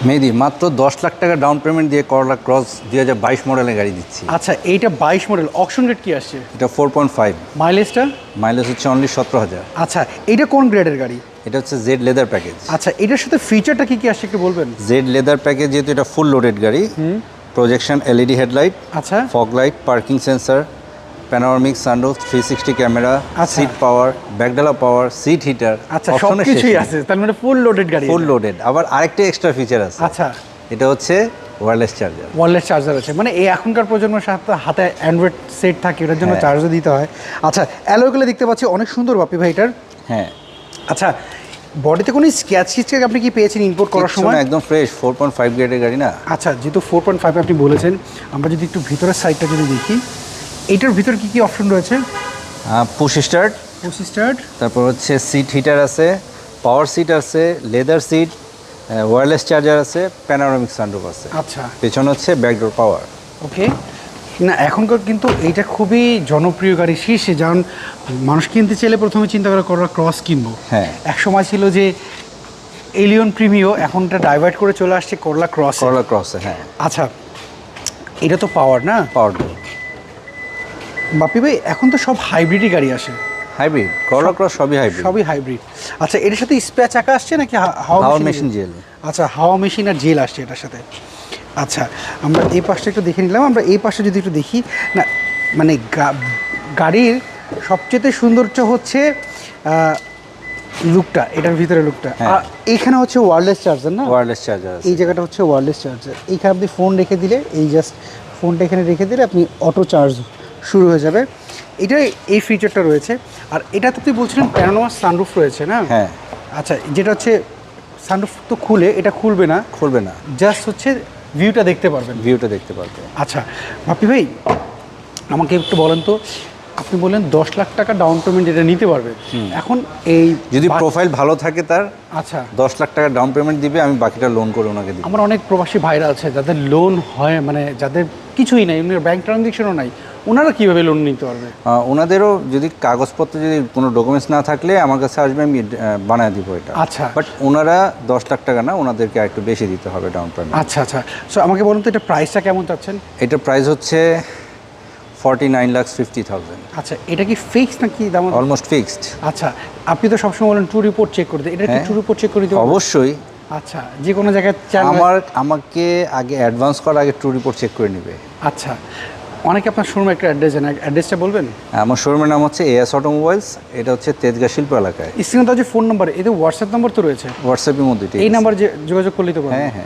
মেহেদি মাত্র 10 লাখ টাকা down payment দিয়ে করলা ক্রস 2022 মডেলের গাড়ি দিচ্ছি। আচ্ছা এইটা 22 মডেল, অকশন রেট কি আসছে? এটা 4.5, মাইলেজটা? মাইলেজ হচ্ছে অনলি 17,000। আচ্ছা এটা কোন গ্রেডের গাড়ি? এটা হচ্ছে জেড লেদার প্যাকেজ। আচ্ছা এটার সাথে ফিচারটা কি কি আসছে একটু বলবেন? জেড লেদার প্যাকেজ যেহেতু এটা ফুল লোডেড গাড়ি, প্রজেকশন এলইডি হেডলাইট, আচ্ছা fog light, parking sensor, panoramic sunroof, 360 camera, আচ্ছা। সিট পাওয়ার, ব্যাকডালা পাওয়ার, সিট হিটার, আচ্ছা সব কিছুই আছে, তার মানে ফুল লোডেড গাড়ি। Full loaded. আবার আরেকটা এক্সট্রা ফিচার আছে। আচ্ছা এটা হচ্ছে ওয়্যারলেস চার্জার। ওয়্যারলেস চার্জার আছে, মানে এই এখনকার প্রজন্মের সাথে হাতে অ্যান্ড্রয়েড সেট থাকে, এটার জন্য হ্যাঁ। চার্জও দিতে হয়। আচ্ছা অ্যালয়গুলো দেখতে পাচ্ছি অনেক সুন্দর বাপি ভাই এটার। হ্যাঁ, আচ্ছা বডিতে কোনো স্ক্র্যাচ স্টিচ আপনি কি পেয়েছেন ইম্পোর্ট করার কিচ্ছু সময়? না, একদম ফ্রেশ 4.5 গ্রেডের গাড়ি না। আচ্ছা যেহেতু 4.5 আপনি বলেছেন, আমরা যদি একটু ভিতরের সাইডটা যদি দেখি, এইটার ভিতর কি কি অপশন রয়েছে? পুশ স্টার্ট, পুশ স্টার্ট, তারপর হচ্ছে সিট হিটার আছে, পাওয়ার সিট আছে, লেদার সিট, ওয়্যারলেস চার্জার আছে, প্যানোরামিক সানরুফ আছে। আচ্ছা পেছনে হচ্ছে ব্যাকডোর পাওয়ার। ওকে। না এখনকার কিন্তু এইটা খুবই জনপ্রিয় গাড়ি শীর্ষে, যেমন মানুষ কিনতে চাইলে প্রথমে চিন্তা করে করলা ক্রস কিনবো। হ্যাঁ। এক সময় ছিল যে এলিয়ন প্রিমিও, এখন এটা ডাইভার্ট করে চলে আসছে করলা ক্রস। করলা ক্রসে, হ্যাঁ। আচ্ছা এটা তো পাওয়ার না? পাওয়ার বাপি ভাই এখন তো সব হাইব্রিডই গাড়ি আসে। হাইব্রিড, করলা ক্রস সবই হাইব্রিড। সবই হাইব্রিড। আচ্ছা এটার সাথে স্পেয়ার চাকা আসছে নাকি হাওয়া মেশিন জেল? আচ্ছা হাওয়া মেশিন আর জেল আসছে এটার সাথে। আচ্ছা আমরা এই পাশটা একটু দেখে নিলাম, আমরা এই পাশে যদি একটু দেখি না, মানে গাড়ির সবচেয়ে সৌন্দর্য হচ্ছে লুকটা, এটার ভিতরে লুকটা। হ্যাঁ। আর এইখানে হচ্ছে ওয়্যারলেস চার্জার না? ওয়্যারলেস চার্জার আছে। এই জায়গাটা হচ্ছে ওয়্যারলেস চার্জার, এইখানে আপনি ফোন রেখে দিলে, এই জাস্ট ফোনটা এখানে রেখে দিলে আপনি অটো চার্জ শুরু হয়ে যাবে। এটা এই ফিচারটা রয়েছে। আর এটা তো তুই বলছিলেন প্যানোরামা সানরুফ রয়েছে না? হ্যাঁ। আচ্ছা যেটা হচ্ছে সানরুফ তো খুলে, এটা খুলবে না, খুলবে না, জাস্ট হচ্ছে ভিউটা দেখতে পারবেন। ভিউটা দেখতে পারবে। আচ্ছা বাপি ভাই আমাকে একটু বলেন তো, আপনি বললেন 10 লাখ টাকা ডাউন পেমেন্ট এটা নিতে পারবে, এখন এই যদি প্রোফাইল ভালো থাকে তার আচ্ছা 10 লাখ টাকা ডাউন পেমেন্ট দিবে, আমি বাকিটা লোন করে ওনাকে দিই। আমার অনেক প্রবাসী ভাইরা আছে যাদের লোন হয়, মানে যাদের কিছুই নাই, ব্যাংক ট্রানজ্যাকশনও নাই, ওনারা কীভাবে লোন নিতে পারবে? ওনাদেরও যদি কাগজপত্র, যদি কোনো ডকুমেন্টস না থাকলে আমার কাছে আসবে, আমি বানায় দিব এটা। আচ্ছা বাট ওনারা 10 লাখ টাকা না, ওনাদেরকে একটু বেশি দিতে হবে ডাউন পেমেন্ট। আচ্ছা আচ্ছা। সো আমাকে বলুন তো এটা প্রাইসটা কেমন চাচ্ছেন? এটার প্রাইস হচ্ছে 49,50,000। আচ্ছা এটা কি ফিক্সড নাকি দাম? Almost fixed. আচ্ছা আপনি তো সবসময় বলেন ট্রু রিপোর্ট চেক করে দিই, এটা কি হ্যাঁ। ট্রু রিপোর্ট চেক করে দিতে পারবেন? অবশ্যই। আচ্ছা যে কোনো জায়গায় চান? আমাকে আগে অ্যাডভান্স করার আগে ট্রু রিপোর্ট চেক করে নেবে। আচ্ছা অনেকে আপনার শোরুমে একটা অ্যাড্রেস জানেন, অ্যাড্রেসটা বলবেন? আমার শোরুমের নাম হচ্ছে এএস অটোমোবাইলস, এটা হচ্ছে তেজগাঁ শিল্প এলাকায়। স্ক্রিনে তো যে ফোন নাম্বার, এতে হোয়াটসঅ্যাপ নাম্বার তো রয়েছে, হোয়াটসঅ্যাপের মধ্যে এই নাম্বার যে যোগাযোগ করলেই তো পারবেন। হ্যাঁ হ্যাঁ।